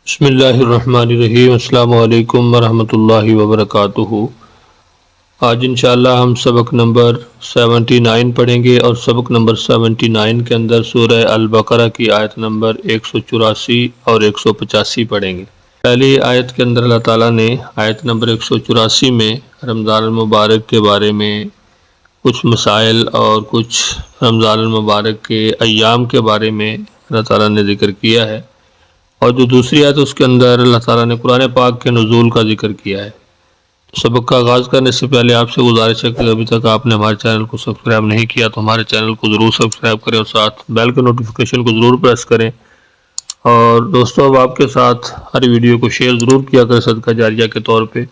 بسم اللہ الرحمن الرحیم۔ السلام علیکم ورحمۃ اللہ وبرکاتہ۔ آج انشاءاللہ ہم سبق نمبر 79 پڑھیں گے، اور سبق نمبر 79 کے اندر سورہ البقرہ کی آیت نمبر 184 اور 185 پڑھیں گے۔ پہلی آیت کے اندر اللہ تعالیٰ نے آیت نمبر 184 میں رمضان المبارک کے بارے میں کچھ مسائل اور کچھ رمضان المبارک کے ایام کے بارے میں اللہ تعالیٰ نے ذکر کیا ہے، اور جو دوسری آیت اس کے اندر اللہ تعالیٰ نے قرآن پاک کے نزول کا ذکر کیا ہے۔ سبق کا آغاز کرنے سے پہلے آپ سے گزارش ہے کہ ابھی تک آپ نے ہمارے چینل کو سبسکرائب نہیں کیا تو ہمارے چینل کو ضرور سبسکرائب کریں، اور ساتھ بیل کے نوٹیفیکیشن کو ضرور پریس کریں۔ اور دوستو، اب آپ کے ساتھ ہر ویڈیو کو شیئر ضرور کیا کریں صدقہ جاریہ کے طور پہ۔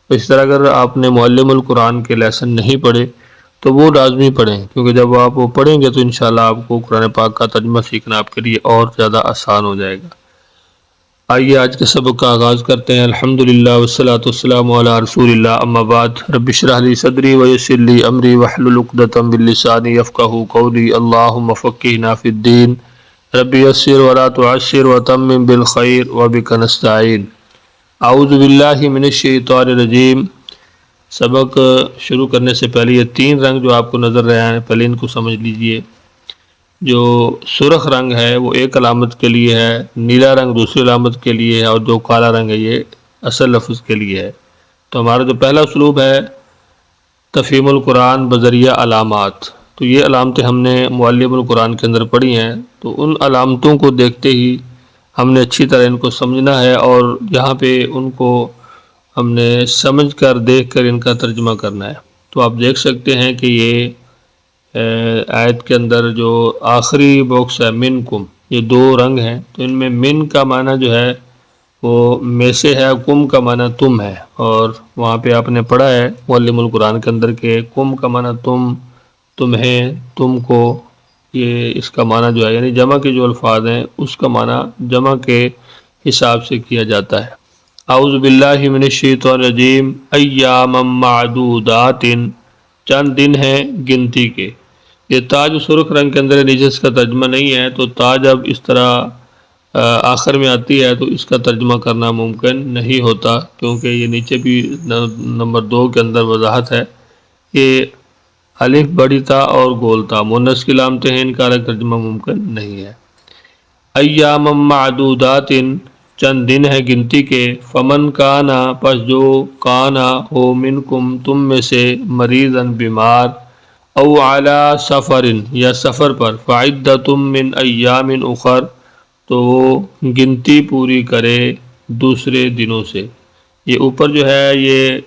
اس طرح اگر آپ نے معلم القرآن کے لیسن نہیں پڑھے تو وہ لازمی پڑھیں، کیونکہ جب آپ وہ پڑھیں گے تو انشاءاللہ آپ کو قرآن پاک کا ترجمہ سیکھنا آپ کے لیے اور زیادہ آسان ہو جائے گا۔ آئیے آج کے سبق کا آغاز کرتے ہیں۔ الحمدللہ والصلاۃ والسلام علی رسول اللہ، اما بعد، رب اشرح لی صدری ویسر لی امری واحلل عقدۃ من لسانی یفقہوا قولی، اللہم فقہنا فی الدین، رب یسر ولا تعسر وتمم بالخیر وبک نستعین۔ اعوذ باللہ من الشیطان الرجیم۔ سبق شروع کرنے سے پہلے یہ تین رنگ جو آپ کو نظر رہے ہیں، پہلے ان کو سمجھ لیجئے۔ جو سرخ رنگ ہے وہ ایک علامت کے لیے ہے، نیلا رنگ دوسری علامت کے لیے ہے، اور جو کالا رنگ ہے یہ اصل لفظ کے لیے ہے۔ تو ہمارا جو پہلا اسلوب ہے تفہیم القرآن بذریعہ علامات، تو یہ علامتیں ہم نے معلم القرآن کے اندر پڑھی ہیں، تو ان علامتوں کو دیکھتے ہی ہم نے اچھی طرح ان کو سمجھنا ہے، اور یہاں پہ ان کو ہم نے سمجھ کر دیکھ کر ان کا ترجمہ کرنا ہے۔ تو آپ دیکھ سکتے ہیں کہ یہ آیت کے اندر جو آخری باکس ہے منکم، یہ دو رنگ ہیں، تو ان میں من کا معنی جو ہے وہ میں سے ہے، کم کا معنی تم ہے، اور وہاں پہ آپ نے پڑھا ہے معلم القرآن کے اندر کہ کم کا معنی تم، تمہیں، تم کو، یہ اس کا معنی جو ہے یعنی جمع کے جو الفاظ ہیں اس کا معنی جمع کے حساب سے کیا جاتا ہے۔ اعوذ باللہ من الشیطان الرجیم۔ ایاما معدودات، چند دن ہیں گنتی کے۔ یہ تا جو سرخ رنگ کے اندر ہے، نیچے اس کا ترجمہ نہیں ہے، تو تا جب اس طرح آخر میں آتی ہے تو اس کا ترجمہ کرنا ممکن نہیں ہوتا، کیونکہ یہ نیچے بھی نمبر 2 کے اندر وضاحت ہے کہ الف بڑی تا اور گول تا مؤنث کی علامتیں ہیں، ان کا الگ ترجمہ ممکن نہیں ہے۔ ایاما معدودات، چند دن ہے گنتی کے، فمن کانا، پس جو کانا ہو، منکم تم میں سے، مریضاً بیمار، او علی سفر یا سفر پر، فعدۃ من ایام اخر تو وہ گنتی پوری کرے دوسرے دنوں سے۔ یہ اوپر جو ہے یہ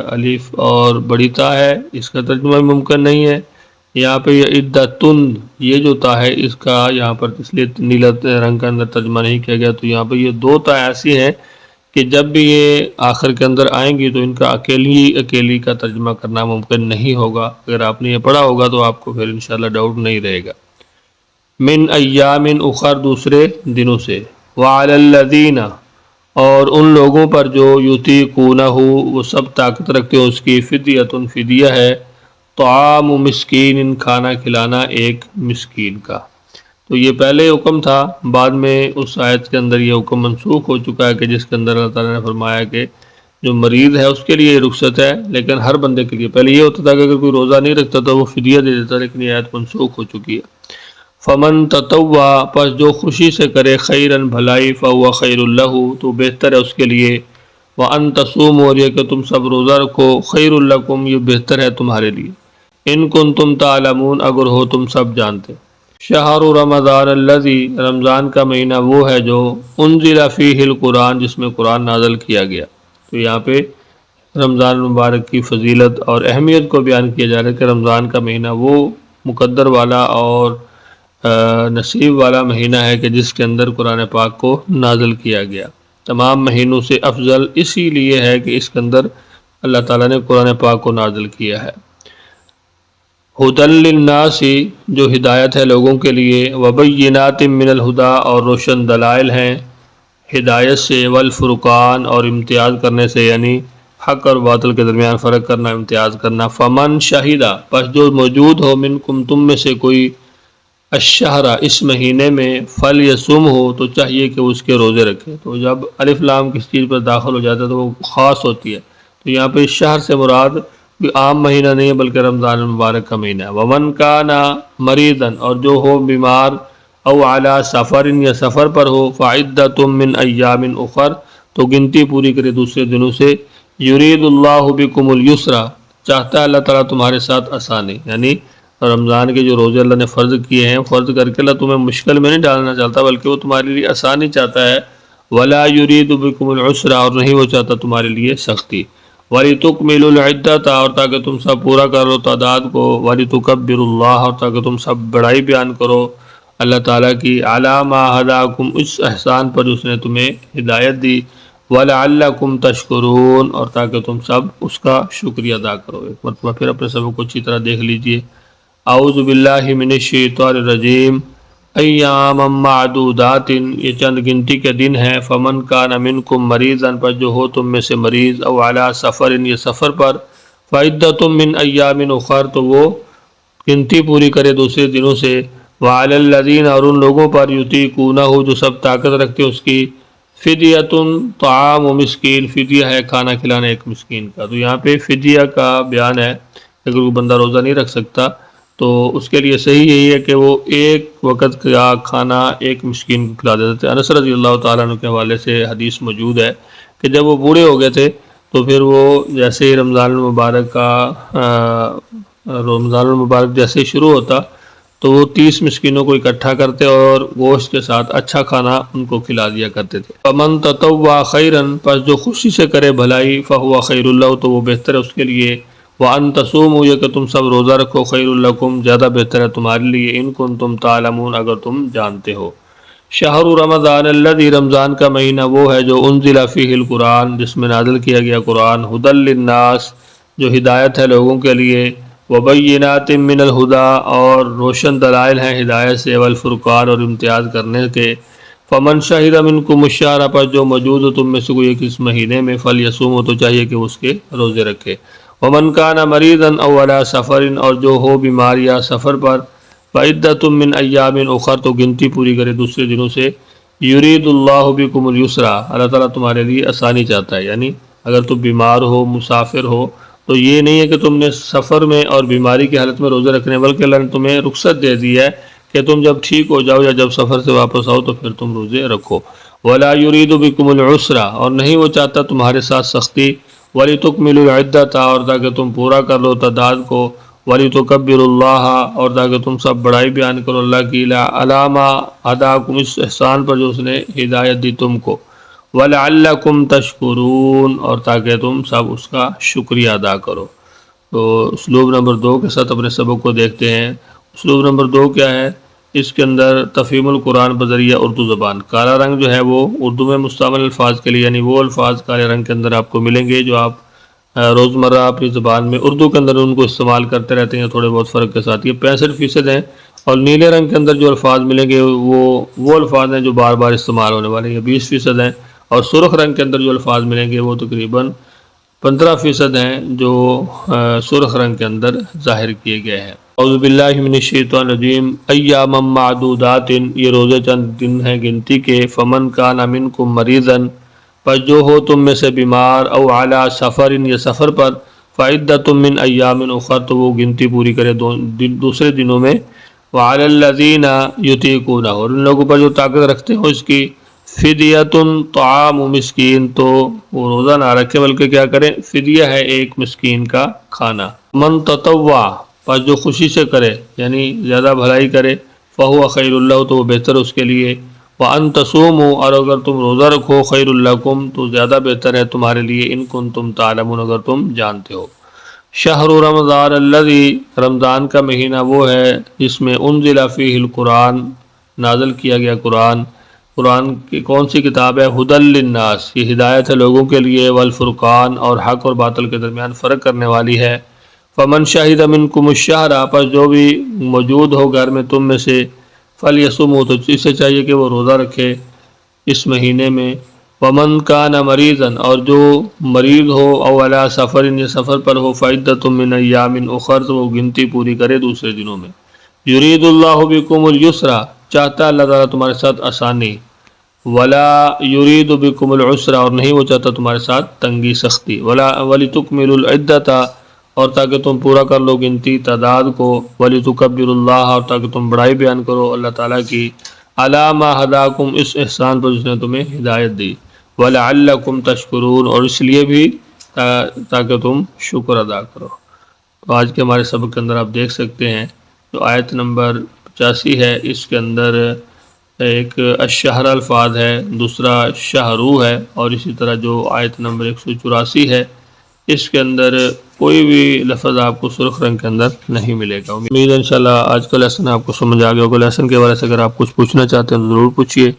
الف اور بڑی تا ہے، اس کا ترجمہ ممکن نہیں ہے۔ یہاں پہ یہ عدتن، یہ جو تا ہے اس کا یہاں پر اس لیے نیلا رنگ کا اندر ترجمہ نہیں کیا گیا، تو یہاں پہ یہ دو تا ایسی ہیں کہ جب بھی یہ آخر کے اندر آئیں گی تو ان کا اکیلی کا ترجمہ کرنا ممکن نہیں ہوگا۔ اگر آپ نے یہ پڑھا ہوگا تو آپ کو پھر انشاءاللہ ڈاؤٹ نہیں رہے گا۔ من ایام اخر دوسرے دنوں سے، وعلی الذین اور ان لوگوں پر جو یطیقونہ وہ سب طاقت رکھتے ہیں، اس کی فدیۃ فدیہ ہے، طعام مسکین کھانا کھلانا ایک مسکین کا۔ تو یہ پہلے حکم تھا، بعد میں اس آیت کے اندر یہ حکم منسوخ ہو چکا ہے کہ جس کے اندر اللہ تعالیٰ نے فرمایا کہ جو مریض ہے اس کے لیے یہ رخصت ہے، لیکن ہر بندے کے لیے پہلے یہ ہوتا تھا کہ اگر کوئی روزہ نہیں رکھتا تو وہ فدیہ دے دیتا، لیکن یہ آیت منسوخ ہو چکی ہے۔ فمن تطوع، پس جو خوشی سے کرے، خیراً بھلائی، فہو خیر لہ تو بہتر ہے اس کے لیے، وان تصوموا اور یہ کہ تم سب روزہ رکھو، خیر لکم یہ بہتر ہے تمہارے لیے، ان کنتم تعلمون اگر ہو تم سب جانتے۔ شہر رمضان الذی، رمضان کا مہینہ وہ ہے جو انزل فیہ القرآن جس میں قرآن نازل کیا گیا۔ تو یہاں پہ رمضان المبارک کی فضیلت اور اہمیت کو بیان کیا جا رہا ہے کہ رمضان کا مہینہ وہ مقدر والا اور نصیب والا مہینہ ہے کہ جس کے اندر قرآن پاک کو نازل کیا گیا۔ تمام مہینوں سے افضل اسی لیے ہے کہ اس کے اندر اللہ تعالیٰ نے قرآن پاک کو نازل کیا ہے۔ ھدی للناس جو ہدایت ہے لوگوں کے لیے، وبینات من الہدی اور روشن دلائل ہیں ہدایت سے، والفرقان اور امتیاز کرنے سے، یعنی حق اور باطل کے درمیان فرق کرنا، امتیاز کرنا۔ فمن شہیدہ پس جو موجود ہو، منکم تم میں سے کوئی، الشہرہ اس مہینے میں فل یصوم ہو تو چاہیے کہ اس کے روزے رکھے۔ تو جب الف لام کس چیز پر داخل ہو جاتا ہے تو وہ خاص ہوتی ہے، تو یہاں پہ اس شہر سے مراد کوئی عام مہینہ نہیں ہے بلکہ رمضان المبارک کا مہینہ ہے۔ ومن کان مریضا اور جو ہو بیمار، او علی سفر یا سفر پر ہو، فعدۃ من ایام اخر تو گنتی پوری کرے دوسرے دنوں سے۔ یرید اللہ بکم الیسر چاہتا ہے اللہ تعالیٰ تمہارے ساتھ آسانی، یعنی رمضان کے جو روزے اللہ نے فرض کیے ہیں، فرض کر کے اللہ تمہیں مشکل میں نہیں ڈالنا چاہتا بلکہ وہ تمہارے لیے آسانی چاہتا ہے۔ ولا یرید بکم العسر اور نہیں وہ چاہتا تمہارے لیے سختی۔ وَلِتُكْمِلُوا الْعِدَّةَ اور تاکہ تم سب پورا کر لو تعداد کو۔ وَلِتُكَبِّرُوا اللَّهَ اور تاکہ تم سب بڑائی بیان کرو اللہ تعالیٰ کی، عَلَىٰ مَا هَدَاكُمْ اس احسان پر جو اس نے تمہیں ہدایت دی، وَلَعَلَّكُمْ تَشْكُرُونَ اور تاکہ تم سب اس کا شکریہ ادا کرو۔ ایک مرتبہ پھر اپنے سبق کو اچھی طرح دیکھ لیجئے۔ اعوذ باللہ من الشیطان الرجیم۔ ایام معدودات یہ چند گنتی کے دن ہیں۔ فمن کان منکم مریضا پر جو ہو تم میں سے مریض، او علی سفر یہ سفر پر، فعدۃ من ایام اخر تو وہ گنتی پوری کرے دوسرے دنوں سے۔ وعلی الذین اور ان لوگوں پر یطیقونہ جو سب طاقت رکھتے اس کی، فدیۃ طعام مسکین فدیہ ہے کھانا کھلانا ایک مسکین کا۔ تو یہاں پہ فدیہ کا بیان ہے، اگر کوئی بندہ روزہ نہیں رکھ سکتا تو اس کے لیے صحیح یہی ہے کہ وہ ایک وقت کا کھانا ایک مسکین کو کھلا دیتے تھے۔ انس رضی اللہ تعالیٰ عنہ کے حوالے سے حدیث موجود ہے کہ جب وہ بوڑھے ہو گئے تھے تو پھر وہ جیسے ہی رمضان المبارک جیسے ہی شروع ہوتا تو وہ 30 مسکینوں کو اکٹھا کرتے اور گوشت کے ساتھ اچھا کھانا ان کو کھلا دیا کرتے تھے۔ فمن تطوع خیرا پس جو خوشی سے کرے بھلائی، فہو خیر اللہ تو وہ بہتر ہے اس کے لیے۔ وَأَن تَصُومُوا یہ کہ تم سب روزہ رکھو، خیر لکم زیادہ بہتر ہے تمہارے لیے، ان کنتم تعلمون اگر تم جانتے ہو۔ شہر رمضان الذی رمضان کا مہینہ وہ ہے جو انزل فیہ القرآن جس میں نازل کیا گیا قرآن، ھدی للناس جو ہدایت ہے لوگوں کے لیے، وبینات من الہدی اور روشن دلائل ہیں ہدایت سے، والفرقان اور امتیاز کرنے کے۔ فمن شہد منکم الشہر پر جو موجود ہو تم میں سے کوئی ایک اس مہینے میں، فلیصوم تو چاہیے کہ اس کے روزے رکھے۔ ومن کان مریضا او علی سفر اور جو ہو بیمار یا سفر پر، فعدۃ من ایام اخر تو گنتی پوری کرے دوسرے دنوں سے۔ یرید اللہ بکم الیسر اللہ تعالیٰ تمہارے لیے آسانی چاہتا ہے، یعنی اگر تم بیمار ہو مسافر ہو تو یہ نہیں ہے کہ تم نے سفر میں اور بیماری کی حالت میں روزے رکھنے، بلکہ اللہ نے تمہیں رخصت دے دی ہے کہ تم جب ٹھیک ہو جاؤ یا جب سفر سے واپس آؤ تو پھر تم روزے رکھو۔ ولا یرید بکم العسر اور نہیں وہ چاہتا تمہارے ساتھ سختی۔ وَلِتُكْمِلُوا الْعِدَّةَ اور تاکہ تم پورا کر لو تعداد کو۔ وَلِتُكَبِّرُوا اللَّهَ اور تاکہ تم سب بڑائی بیان کرو اللہ کی، عَلَىٰ مَا هَدَاكُمْ اس احسان پر جو اس نے ہدایت دی تم کو۔ وَلَعَلَّكُمْ تَشْكُرُونَ اور تاکہ تم سب اس کا شکریہ ادا کرو۔ تو اسلوب نمبر 2 کے ساتھ اپنے سبق کو دیکھتے ہیں۔ اسلوب نمبر 2 کیا ہے؟ اس کے اندر تفہیم القرآن بذریعہ اردو زبان۔ کالا رنگ جو ہے وہ اردو میں مستعمل الفاظ کے لیے، یعنی وہ الفاظ کالے رنگ کے اندر آپ کو ملیں گے جو آپ روزمرہ اپنی زبان میں اردو کے اندر ان کو استعمال کرتے رہتے ہیں تھوڑے بہت فرق کے ساتھ۔ یہ 65% ہیں، اور نیلے رنگ کے اندر جو الفاظ ملیں گے وہ الفاظ ہیں جو بار بار استعمال ہونے والے ہیں، یہ 20% ہیں، اور سرخ رنگ کے اندر جو الفاظ ملیں گے وہ تقریباً 15% ہیں جو سرخ رنگ کے اندر ظاہر کیے گئے ہیں۔ اعوذ باللہ من الشیطان الرجیم۔ ایام معدودات یہ روزے چند دن ہیں گنتی کے۔ فمن کان منکم مریضا پر جو ہو تم میں سے بیمار، او علی سفر یا سفر پر، فعدۃ من ایام اخر تو وہ گنتی پوری کرے دوسرے دنوں میں۔ وعلی الذین یطیقونہ اور ان لوگوں پر جو طاقت رکھتے ہو اس کی، فدیۃ طعام مسکین تو وہ روزہ نہ رکھے بلکہ کیا کریں، فدیہ ہے ایک مسکین کا کھانا۔ من تطوع پر جو خوشی سے کرے یعنی زیادہ بھلائی کرے، فہو خیر اللہ تو وہ بہتر اس کے لیے۔ وَأَن تَصُومُوا اور اگر تم روزہ رکھو، خیر لکم تو زیادہ بہتر ہے تمہارے لیے، ان کنتم تعلمون اگر تم جانتے ہو۔ شہر رمضان الذی رمضان کا مہینہ وہ ہے جس میں انزل فیہ القرآن نازل کیا گیا قرآن۔ قرآن کی کون سی کتاب ہے؟ ھدی للناس یہ ہدایت ہے لوگوں کے لیے، والفرقان اور حق اور باطل کے درمیان فرق کرنے والی ہے۔ فمن شہد منکم الشہر پر جو بھی موجود ہو گھر میں تم میں سے، فلیصوموا تو اسے چاہیے کہ وہ روزہ رکھے اس مہینے میں۔ ومن کان مریضا اور جو مریض ہو، او علی سفر یا سفر پر ہو، فعدۃ من ایام اخر تو وہ گنتی پوری کرے دوسرے دنوں میں۔ یرید اللہ بکم الیسرا، چاہتا ہے اللہ تعالیٰ تمہارے ساتھ آسانی، ولا یرید بکم العسرا، اور نہیں وہ چاہتا تمہارے ساتھ تنگی سختی، ولا ولتکملوا العدۃ، اور تاکہ تم پورا کر لو گنتی تعداد کو، ولتکبروا اللہ، اور تاکہ تم بڑائی بیان کرو اللہ تعالیٰ کی، علی ما ہداکم، اس احسان پر جس نے تمہیں ہدایت دی، ولعلکم تشکرون، اور اس لیے بھی تاکہ تم شکر ادا کرو۔ تو آج کے ہمارے سبق کے اندر آپ دیکھ سکتے ہیں جو آیت نمبر 85 ہے، اس کے اندر ایک الشہر الفاظ ہے، دوسرا شہرو ہے، اور اسی طرح جو آیت نمبر 184 ہے اس کے اندر کوئی بھی لفظ آپ کو سرخ رنگ کے اندر نہیں ملے گا۔ امید ہے انشاءاللہ آج کا لیسن آپ کو سمجھ آ گیا ہوگا۔ لیسن کے بارے سے اگر آپ کچھ پوچھنا چاہتے ہیں تو ضرور پوچھیے۔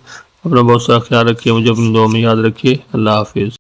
اپنا بہت سارا خیال رکھیے، مجھے اپنی دعا میں یاد رکھیے۔ اللہ حافظ۔